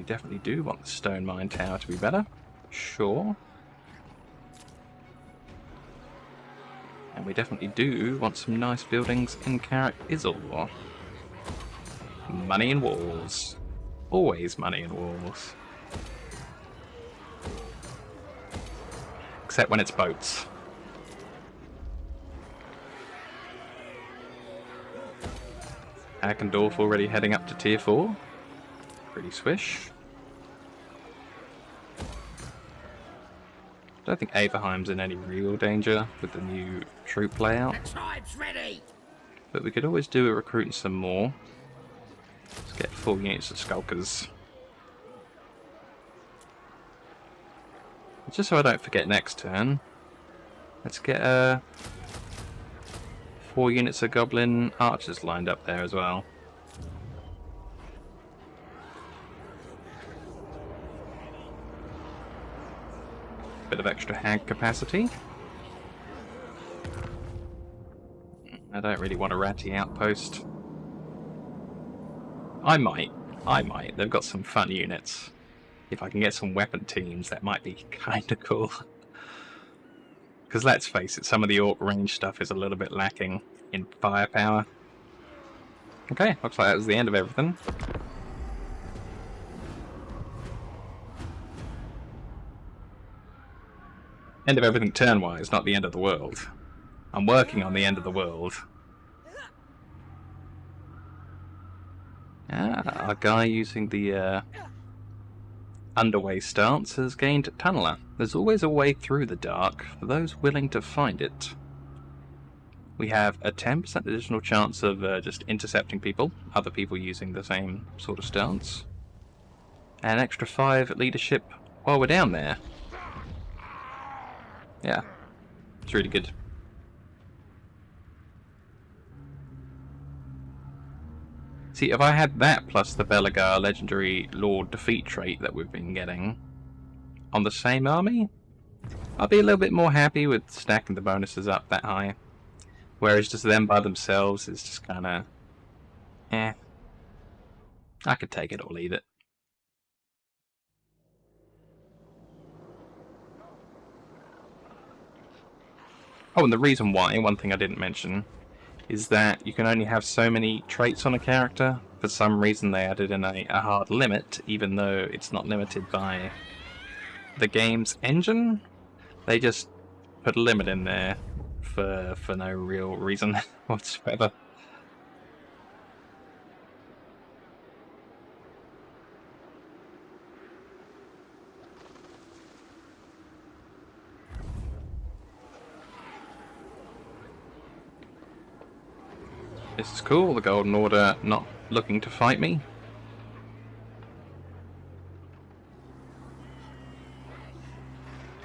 we definitely do want the stone mine tower to be better. Sure. And we definitely do want some nice buildings in Karak Izal. Money in walls. Always money in walls. Except when it's boats. Hackendorf already heading up to tier 4. Pretty swish. Don't think Averheim's in any real danger with the new troop layout. The tribe's ready. But we could always do a recruit some more. Let's get 4 units of skulkers. Just so I don't forget next turn, let's get 4 units of goblin archers lined up there as well. Bit of extra hag capacity. I don't really want a ratty outpost. I might. They've got some fun units. If I can get some weapon teams, that might be kinda cool. Because let's face it, some of the orc range stuff is a little bit lacking in firepower. Okay, looks like that was the end of everything. End of everything turn-wise, not the end of the world. I'm working on the end of the world. Ah, our guy using the underway stance has gained Tunneler. There's always a way through the dark for those willing to find it. We have a 10% additional chance of just intercepting people, other people using the same sort of stance. And an extra 5 leadership while we're down there. Yeah, it's really good. See, if I had that plus the Belagar legendary Lord defeat trait that we've been getting on the same army, I'd be a little bit more happy with stacking the bonuses up that high. Whereas just them by themselves is just kinda... I could take it or leave it. Oh, and the reason why, one thing I didn't mention, is that you can only have so many traits on a character. For some reason they added in a hard limit, even though it's not limited by the game's engine. They just put a limit in there for no real reason whatsoever. This is cool, the Golden Order not looking to fight me.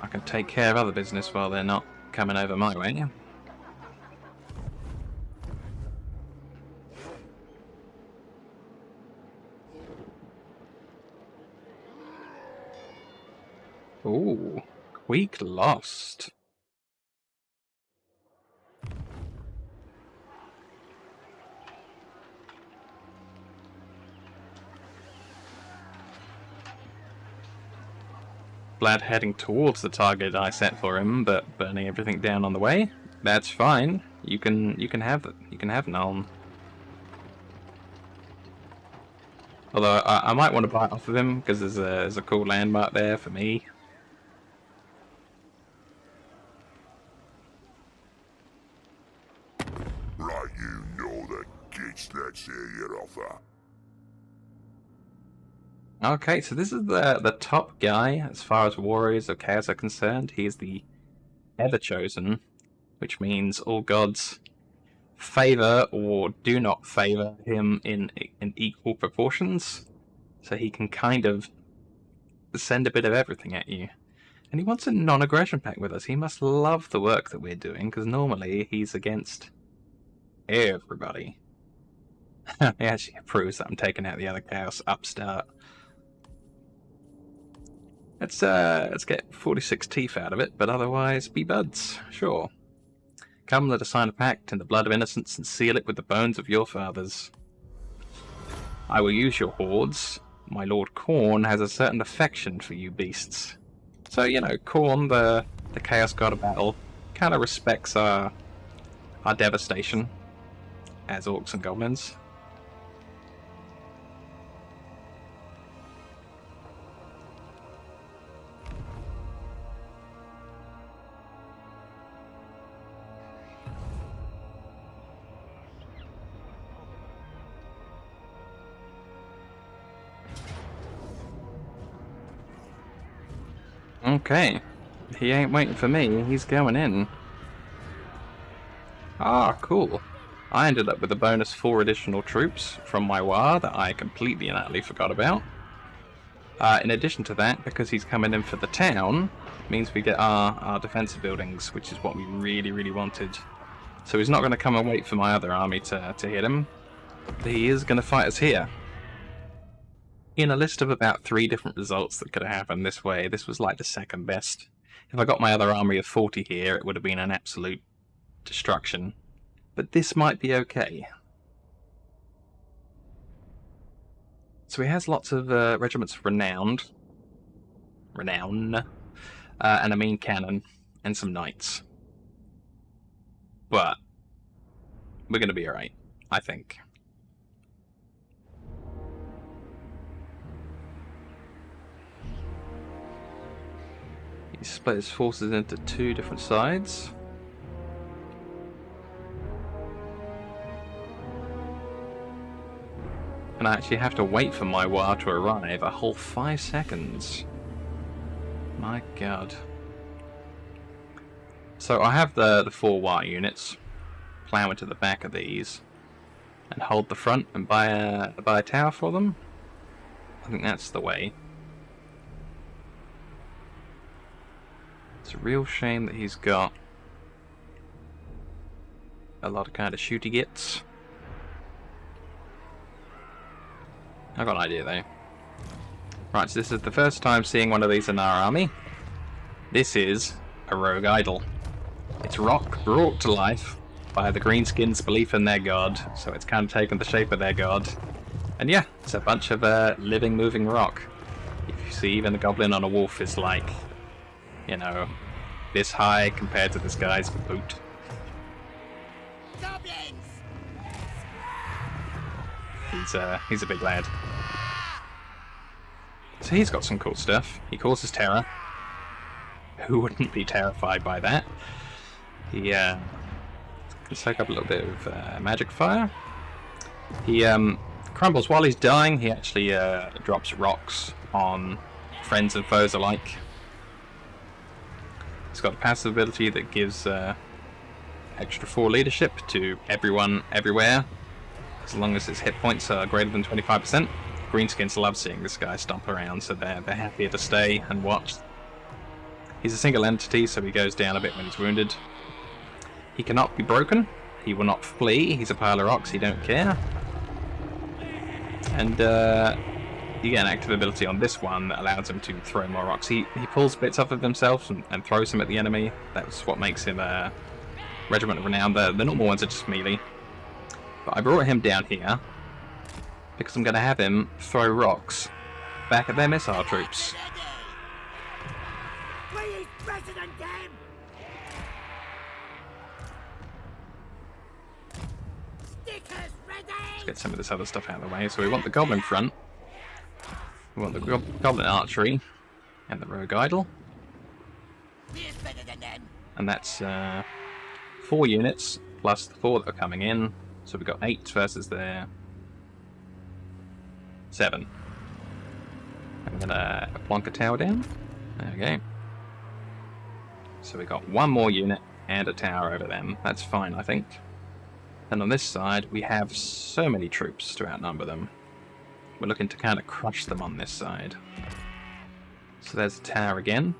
I can take care of other business while they're not coming over my way. Ooh, weak lost. Blad heading towards the target I set for him, but burning everything down on the way. That's fine. You can have it. You can have Nuln. Although I might want to bite off of him because there's a cool landmark there for me. Right, you know the gits that's your offer. Okay, so this is the top guy as far as Warriors of Chaos are concerned. He is the Ever-Chosen, which means all gods favour or do not favour him in equal proportions. So he can kind of send a bit of everything at you. And he wants a non-aggression pact with us. He must love the work that we're doing, because normally he's against everybody. He actually approves that I'm taking out the other Chaos upstart. Let's get 46 teeth out of it, but otherwise be buds, sure. Come, let us sign a pact in the blood of innocence and seal it with the bones of your fathers. I will use your hordes, my Lord Khorne has a certain affection for you beasts. So, you know, Khorne, the Chaos God of Battle, kind of respects our devastation as orcs and goblins. Okay, he ain't waiting for me, he's going in. Ah, cool. I ended up with a bonus 4 additional troops from my war that I completely and utterly forgot about. In addition to that, because he's coming in for the town, means we get our defensive buildings, which is what we really, really wanted. So he's not going to come and wait for my other army to hit him. He is going to fight us here. In a list of about 3 different results that could have happened this way, this was like the second best. If I got my other army of 40 here, it would have been an absolute destruction. But this might be okay. So he has lots of regiments of renown, and a mean cannon, and some knights. But we're going to be alright, I think. He split his forces into 2 different sides. And I actually have to wait for my war to arrive a whole 5 seconds. My god. So I have the 4 war units. Plow into the back of these. And hold the front and buy a tower for them. I think that's the way. It's a real shame that he's got a lot of kind of shooty gits. I've got an idea though. Right, so this is the first time seeing one of these in our army. This is a rogue idol. It's rock brought to life by the Greenskins' belief in their god, so it's kind of taken the shape of their god. And yeah, it's a bunch of living, moving rock. If you see, even the goblin on a wolf is like, you know, this high compared to this guy's boot. Goblins! He's a big lad. So he's got some cool stuff. He causes terror. Who wouldn't be terrified by that? He can soak up a little bit of magic fire. He crumbles while he's dying. He actually drops rocks on friends and foes alike. He's got a passive ability that gives extra 4 leadership to everyone, everywhere, as long as his hit points are greater than 25%. Greenskins love seeing this guy stomp around, so they're happier to stay and watch. He's a single entity, so he goes down a bit when he's wounded. He cannot be broken. He will not flee. He's a pile of rocks. He don't care. And you get an active ability on this one that allows him to throw more rocks. He pulls bits off of himself and throws them at the enemy. That's what makes him a Regiment of Renown. The normal ones are just melee. But I brought him down here because I'm going to have him throw rocks back at their missile troops. Please, President Game! Stickers ready! Let's get some of this other stuff out of the way. So we want the Goblin front. We want the Goblin archery and the Rogue Idol. Here's better than them. And that's 4 units plus the 4 that are coming in. So we've got 8 versus their 7. I'm gonna plonk a tower down. There we go. So we got 1 more unit and a tower over them. That's fine, I think. And on this side, we have so many troops to outnumber them. We're looking to kind of crush them on this side. So there's a tower again.